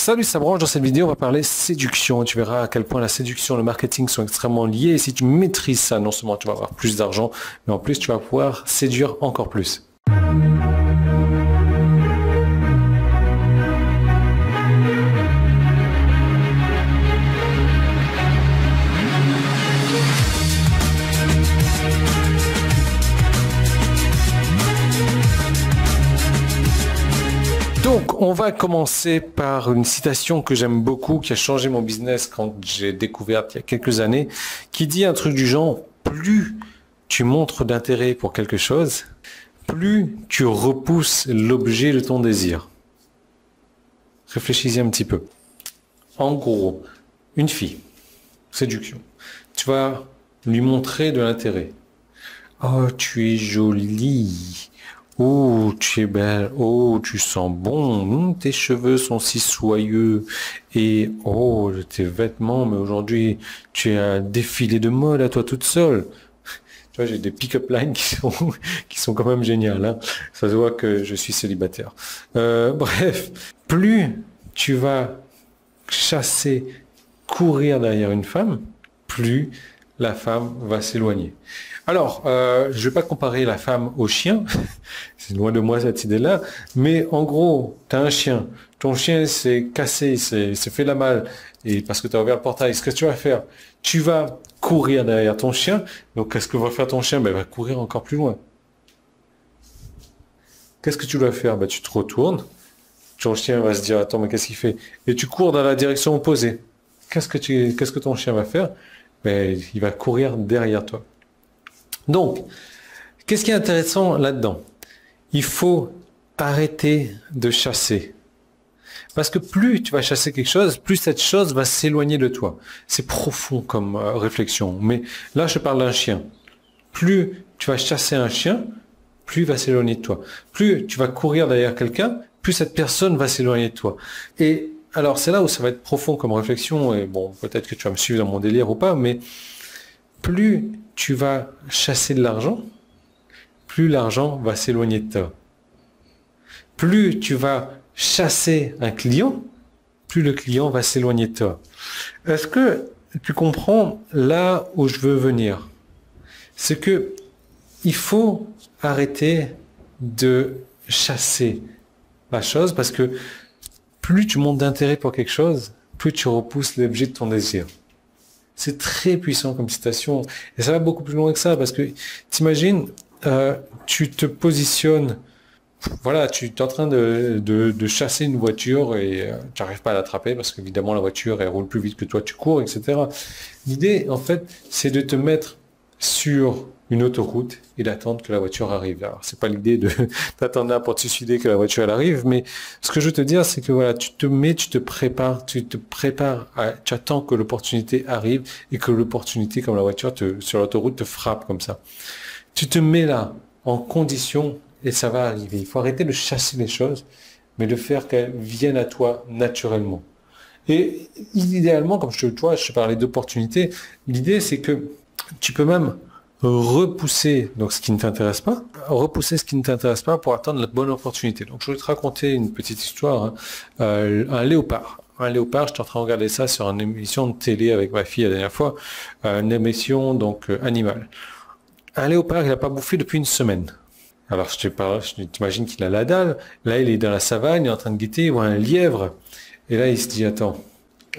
Salut, ça branche. Dans cette vidéo, on va parler séduction. Tu verras à quel point la séduction et le marketing sont extrêmement liés. Et si tu maîtrises ça, non seulement tu vas avoir plus d'argent, mais en plus tu vas pouvoir séduire encore plus. Donc, on va commencer par une citation que j'aime beaucoup, qui a changé mon business quand j'ai découvert il y a quelques années, qui dit un truc du genre, plus tu montres d'intérêt pour quelque chose, plus tu repousses l'objet de ton désir. Réfléchissez un petit peu. En gros, une fille, séduction, tu vas lui montrer de l'intérêt. Oh, tu es jolie. Oh, tu es belle. Oh, tu sens bon. Tes cheveux sont si soyeux. Et oh, tes vêtements. Mais aujourd'hui, tu es un défilé de mode à toi toute seule. Tu vois, j'ai des pick-up lines qui sont quand même géniales. Hein. Ça se voit que je suis célibataire. Bref, plus tu vas chasser, courir derrière une femme, plus la femme va s'éloigner. Alors, je ne vais pas comparer la femme au chien, c'est loin de moi cette idée-là, mais en gros, tu as un chien, ton chien s'est cassé, s'est fait la malle, et parce que tu as ouvert le portail, ce que tu vas faire, tu vas courir derrière ton chien, donc qu'est-ce que va faire ton chien? Ben, il va courir encore plus loin. Qu'est-ce que tu dois faire? Ben, tu te retournes, ton chien va se dire, attends, mais qu'est-ce qu'il fait? Et tu cours dans la direction opposée. Qu'est-ce que ton chien va faire? Ben, il va courir derrière toi. Donc, qu'est-ce qui est intéressant là-dedans? Il faut arrêter de chasser. Parce que plus tu vas chasser quelque chose, plus cette chose va s'éloigner de toi. C'est profond comme réflexion. Mais là, je parle d'un chien. Plus tu vas chasser un chien, plus il va s'éloigner de toi. Plus tu vas courir derrière quelqu'un, plus cette personne va s'éloigner de toi. Et alors, c'est là où ça va être profond comme réflexion. Et bon, peut-être que tu vas me suivre dans mon délire ou pas, mais plus tu vas chasser de l'argent, plus l'argent va s'éloigner de toi. Plus tu vas chasser un client, plus le client va s'éloigner de toi. Est-ce que tu comprends là où je veux venir? C'est que il faut arrêter de chasser la chose parce que plus tu montes d'intérêt pour quelque chose, plus tu repousses l'objet de ton désir. C'est très puissant comme citation. Et ça va beaucoup plus loin que ça, parce que t'imagines, tu te positionnes, voilà, tu es en train de chasser une voiture et tu n'arrives pas à l'attraper, parce qu'évidemment la voiture, elle roule plus vite que toi, tu cours, etc. L'idée, en fait, c'est de te mettre sur une autoroute et d'attendre que la voiture arrive. Alors, c'est pas l'idée d'attendre là pour te suicider que la voiture elle arrive, mais ce que je veux te dire, c'est que voilà, tu te prépares, tu attends que l'opportunité arrive et que l'opportunité, comme la voiture sur l'autoroute, te frappe comme ça. Tu te mets là, en condition, et ça va arriver. Il faut arrêter de chasser les choses, mais de faire qu'elles viennent à toi naturellement. Et idéalement, comme je te parlais d'opportunités, l'idée c'est que tu peux même repousser ce qui ne t'intéresse pas, pour attendre la bonne opportunité. Donc je vais te raconter une petite histoire. Hein. Un léopard. J'étais en train de regarder ça sur une émission de télé avec ma fille la dernière fois, une émission animale. Un léopard, il n'a pas bouffé depuis une semaine. Alors je t'imagine qu'il a la dalle. Là, il est dans la savane, il est en train de guetter, il voit un lièvre. Et là, il se dit, attends,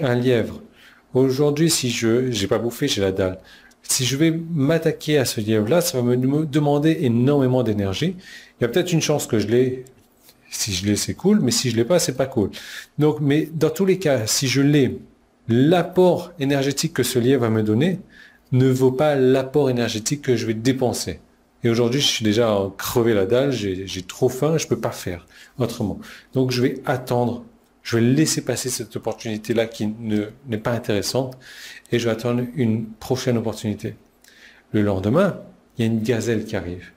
un lièvre. Aujourd'hui, si j'ai pas bouffé, j'ai la dalle. Si je vais m'attaquer à ce lièvre-là, ça va me demander énormément d'énergie. Il y a peut-être une chance que je l'ai. Si je l'ai, c'est cool, mais si je l'ai pas, c'est pas cool. Donc, mais dans tous les cas, si je l'ai, l'apport énergétique que ce lièvre va me donner ne vaut pas l'apport énergétique que je vais dépenser. Et aujourd'hui, je suis déjà crevé la dalle, j'ai trop faim, je peux pas faire autrement. Donc, je vais attendre. Je vais laisser passer cette opportunité-là qui n'est pas intéressante et je vais attendre une prochaine opportunité. Le lendemain, il y a une gazelle qui arrive.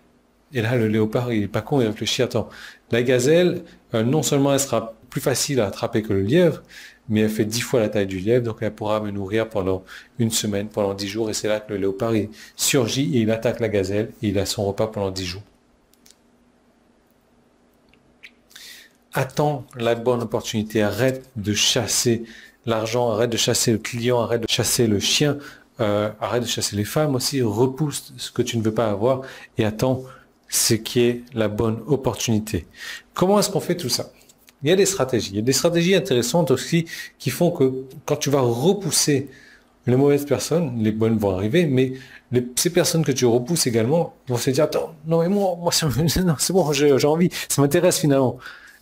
Et là, le léopard, il est pas con, il réfléchit, attends, la gazelle, non seulement elle sera plus facile à attraper que le lièvre, mais elle fait 10 fois la taille du lièvre, donc elle pourra me nourrir pendant une semaine, pendant 10 jours, et c'est là que le léopard il surgit et il attaque la gazelle et il a son repas pendant 10 jours. attends la bonne opportunité. Arrête de chasser l'argent, arrête de chasser le client, arrête de chasser le chien, arrête de chasser les femmes aussi. Repousse ce que tu ne veux pas avoir et attends ce qui est la bonne opportunité. Comment est-ce qu'on fait tout ça? Il y a des stratégies. Il y a des stratégies intéressantes aussi qui font que quand tu vas repousser les mauvaises personnes, les bonnes vont arriver, mais ces personnes que tu repousses également vont se dire, attends, non, mais moi non, c'est bon, j'ai envie, ça m'intéresse finalement.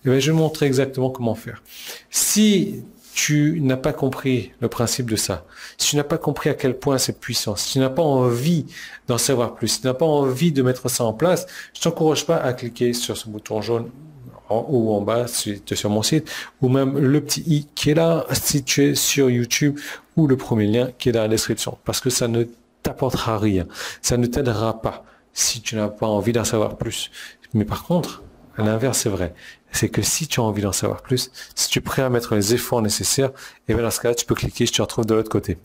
Et bien, je vais te montrer exactement comment faire. Si tu n'as pas compris le principe de ça, si tu n'as pas compris à quel point c'est puissant, si tu n'as pas envie d'en savoir plus, si tu n'as pas envie de mettre ça en place, je t'encourage pas à cliquer sur ce bouton jaune en haut ou en bas si tu es sur mon site, ou même le petit i qui est là si tu es sur YouTube, ou le premier lien qui est dans la description, parce que ça ne t'apportera rien, ça ne t'aidera pas si tu n'as pas envie d'en savoir plus. Mais par contre, à l'inverse, c'est vrai. C'est que si tu as envie d'en savoir plus, si tu es prêt à mettre les efforts nécessaires, et bien dans ce cas-là, tu peux cliquer, je te retrouve de l'autre côté.